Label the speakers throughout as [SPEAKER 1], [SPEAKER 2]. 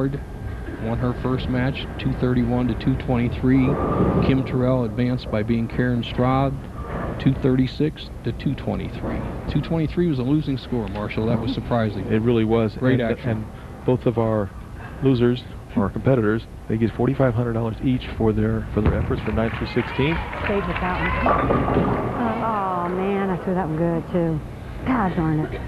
[SPEAKER 1] Dorin-Ballard won her first match, 231 to 223. Kim Terrell advanced by beating Karen Straub, 236 to 223. 223 was a losing score, Marshall. That was surprising.
[SPEAKER 2] It really was.
[SPEAKER 1] Great action.
[SPEAKER 2] And both of our losers, our competitors, they get $4,500 each for their efforts from 9th through 16th.
[SPEAKER 3] Stayed with that one. Oh, man, I threw that one good, too. God darn it.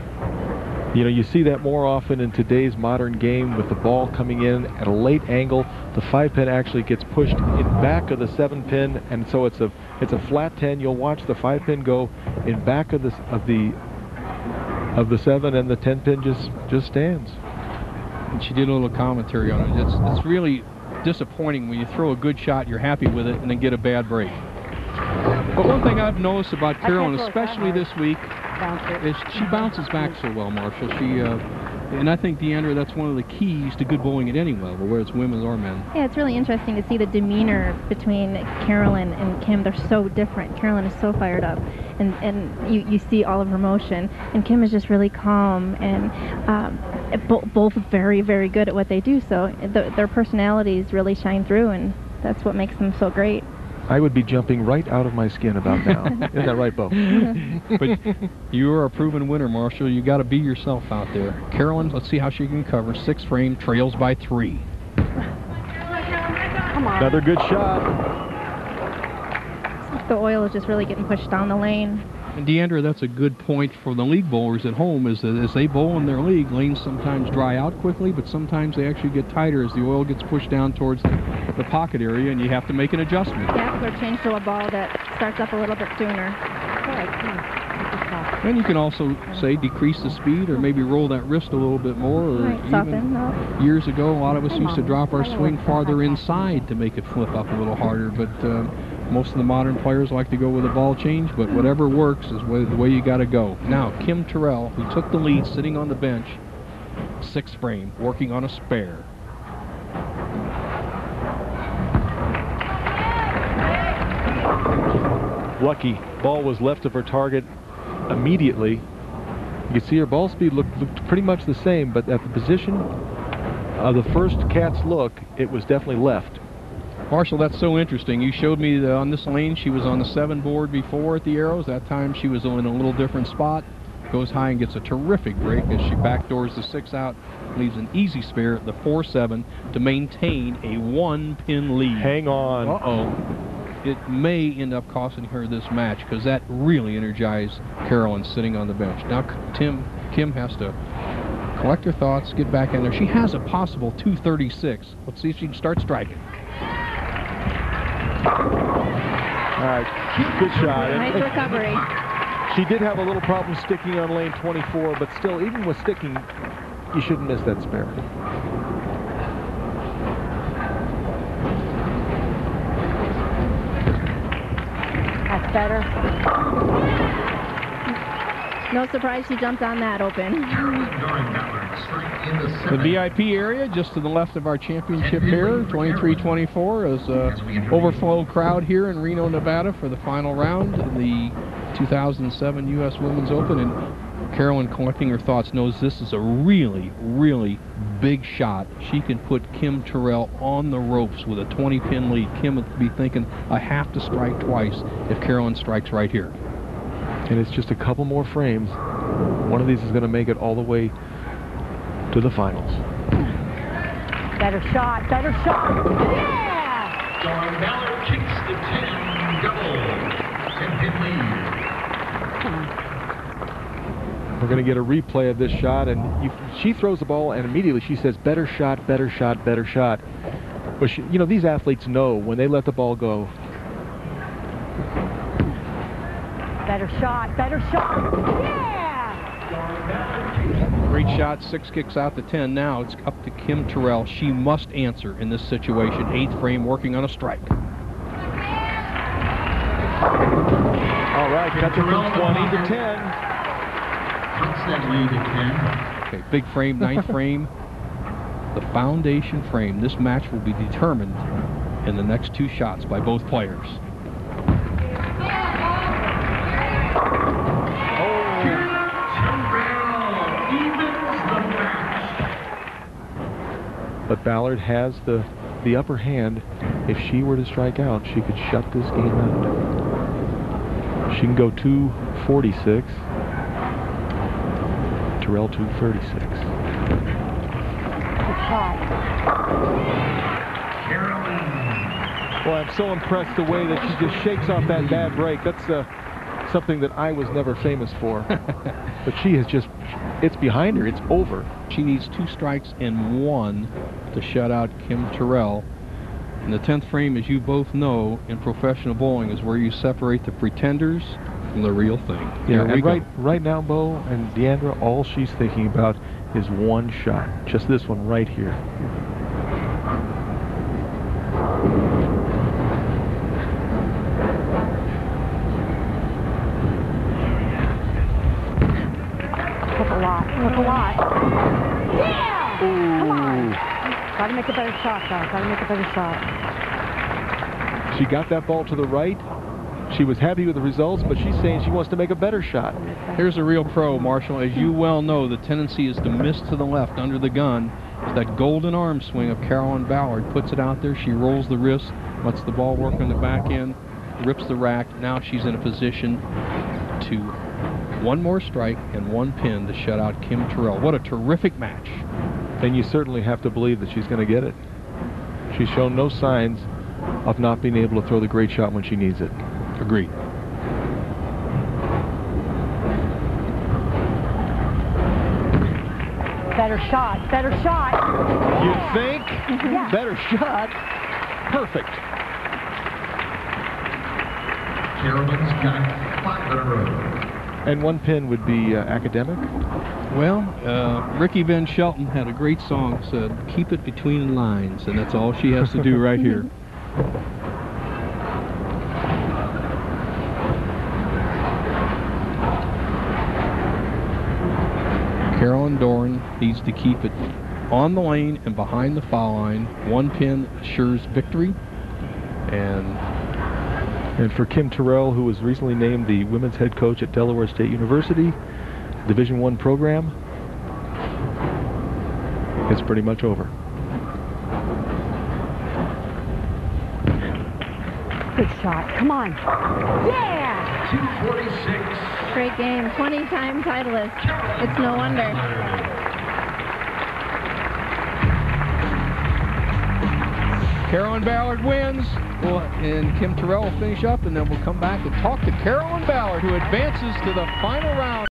[SPEAKER 2] You know, you see that more often in today's modern game with the ball coming in at a late angle. The 5-pin actually gets pushed in back of the 7-pin, and so it's a flat 10. You'll watch the 5-pin go in back of the 7, and the 10-pin just stands.
[SPEAKER 1] And she did a little commentary on it. It's really disappointing when you throw a good shot, you're happy with it, and then get a bad break. But one thing I've noticed about Carolyn, especially this week, is she bounces back so well, Marshall. And I think, Deandra, that's one of the keys to good bowling at any level, whether it's women or men.
[SPEAKER 4] Yeah, it's really interesting to see the demeanor between Carolyn and Kim. They're so different. Carolyn is so fired up, and you see all of her motion, and Kim is just really calm, and both very, very good at what they do. So their personalities really shine through, and that's what makes them so great.
[SPEAKER 2] I would be jumping right out of my skin about now. Isn't that right, Bo?
[SPEAKER 1] But you are a proven winner, Marshall. You got to be yourself out there. Carolyn, let's see how she can cover. 6th frame, trails by 3.
[SPEAKER 3] Come on.
[SPEAKER 2] Another good shot.
[SPEAKER 4] The oil is just really getting pushed down the lane.
[SPEAKER 1] And Deandra, that's a good point for the league bowlers at home, is that as they bowl in their league, lanes sometimes dry out quickly, but sometimes they actually get tighter as the oil gets pushed down towards the pocket area, and you have to make an adjustment.
[SPEAKER 4] Yeah, or change to a ball that starts up a little bit sooner.
[SPEAKER 1] And you can also say decrease the speed, or maybe roll that wrist a little bit more, or
[SPEAKER 4] Right, soften.
[SPEAKER 1] years ago, a lot of us used to drop our swing farther inside to make it flip up a little harder, but most of the modern players like to go with a ball change, but whatever works is the way you got to go. Now, Kim Terrell, who took the lead sitting on the bench, 6th frame, working on a spare.
[SPEAKER 2] Lucky. Ball was left of her target immediately. You can see her ball speed looked pretty much the same, but at the position of the first cat's look, it was definitely left.
[SPEAKER 1] Marshall, that's so interesting. You showed me that on this lane she was on the 7 board before at the Arrows. That time she was in a little different spot. Goes high and gets a terrific break as she backdoors the 6 out, leaves an easy spare at the 4-7 to maintain a 1-pin lead.
[SPEAKER 2] Hang on.
[SPEAKER 1] Uh-oh. It may end up costing her this match because that really energized Carolyn sitting on the bench. Now Kim has to collect her thoughts, get back in there. She has a possible 236. Let's see if she can start striking.
[SPEAKER 2] All right, good shot.
[SPEAKER 4] Nice recovery.
[SPEAKER 2] She did have a little problem sticking on lane 24, but still, even with sticking, you shouldn't miss that spare.
[SPEAKER 3] That's better.
[SPEAKER 4] No surprise she jumped on that open.
[SPEAKER 1] The VIP area just to the left of our championship here, 23-24, is an overflow crowd here in Reno, Nevada for the final round of the 2007 U.S. Women's Open. And Carolyn, collecting her thoughts, knows this is a really, really big shot. She can put Kim Terrell on the ropes with a 20-pin lead. Kim would be thinking, I have to strike twice if Carolyn strikes right here.
[SPEAKER 2] And it's just a couple more frames. One of these is going to make it all the way to the finals.
[SPEAKER 3] Better shot, better shot. Yeah!
[SPEAKER 5] Dorin-Ballard kicks the 10 double. 10-pin lead.
[SPEAKER 2] We're going to get a replay of this shot, and she throws the ball, and immediately she says, better shot, better shot, better shot. But you know, these athletes know when they let the ball go.
[SPEAKER 3] Better shot, better shot. Yeah!
[SPEAKER 1] Great shot, 6 kicks out to 10. Now it's up to Kim Terrell. She must answer in this situation. 8th frame, working on a strike.
[SPEAKER 2] All right, cut it from 20 to 10.
[SPEAKER 5] Cuts that lead to 10.
[SPEAKER 1] Okay, big frame, 9th frame. The foundation frame. This match will be determined in the next 2 shots by both players.
[SPEAKER 2] But Ballard has the upper hand. If she were to strike out, she could shut this game out. She can go 246. Terrell 236.
[SPEAKER 3] Good shot.
[SPEAKER 5] Carolyn.
[SPEAKER 2] Well, I'm so impressed the way that she just shakes off that bad break. That's something that I was never famous for. But she has just, it's behind her. It's over.
[SPEAKER 1] She needs 2 strikes and 1 to shut out Kim Terrell. And the 10th frame, as you both know, in professional bowling is where you separate the pretenders from the real thing.
[SPEAKER 2] Yeah, and right now, Bo and Deandra, all she's thinking about is one shot. Just this one right here.
[SPEAKER 3] Look a lot. Look a lot. Yeah!
[SPEAKER 2] Ooh.
[SPEAKER 3] Come on. Got to make a better shot, guys. Got to make a better shot.
[SPEAKER 2] She got that ball to the right. She was happy with the results, but she's saying she wants to make a better shot.
[SPEAKER 1] Here's a real pro, Marshall. As you well know, the tendency is to miss to the left under the gun. It's that golden arm swing of Carolyn Ballard. Puts it out there. She rolls the wrist, lets the ball work on the back end, rips the rack. Now she's in a position to 1 more strike and 1 pin to shut out Kim Terrell. What a terrific match.
[SPEAKER 2] And you certainly have to believe that she's going to get it. She's shown no signs of not being able to throw the great shot when she needs it.
[SPEAKER 1] Agreed.
[SPEAKER 3] Better shot. Better shot.
[SPEAKER 2] You think?
[SPEAKER 3] Yeah.
[SPEAKER 2] Better shot. Perfect.
[SPEAKER 5] Carolyn's got 5 in a row.
[SPEAKER 2] And 1 pin would be academic.
[SPEAKER 1] Well, Ricky Van Shelton had a great song, said, keep it between the lines, and that's all she has to do right here. Carolyn Dorin needs to keep it on the lane and behind the foul line. 1 pin assures victory.
[SPEAKER 2] And for Kim Terrell, who was recently named the women's head coach at Delaware State University, Division I program, it's pretty much over.
[SPEAKER 3] Good shot. Come on. Yeah!
[SPEAKER 5] 246.
[SPEAKER 4] Great game. 20-time titleist. It's no wonder.
[SPEAKER 1] Carolyn Ballard wins, and Kim Terrell will finish up, and then we'll come back and talk to Carolyn Ballard, who advances to the final round.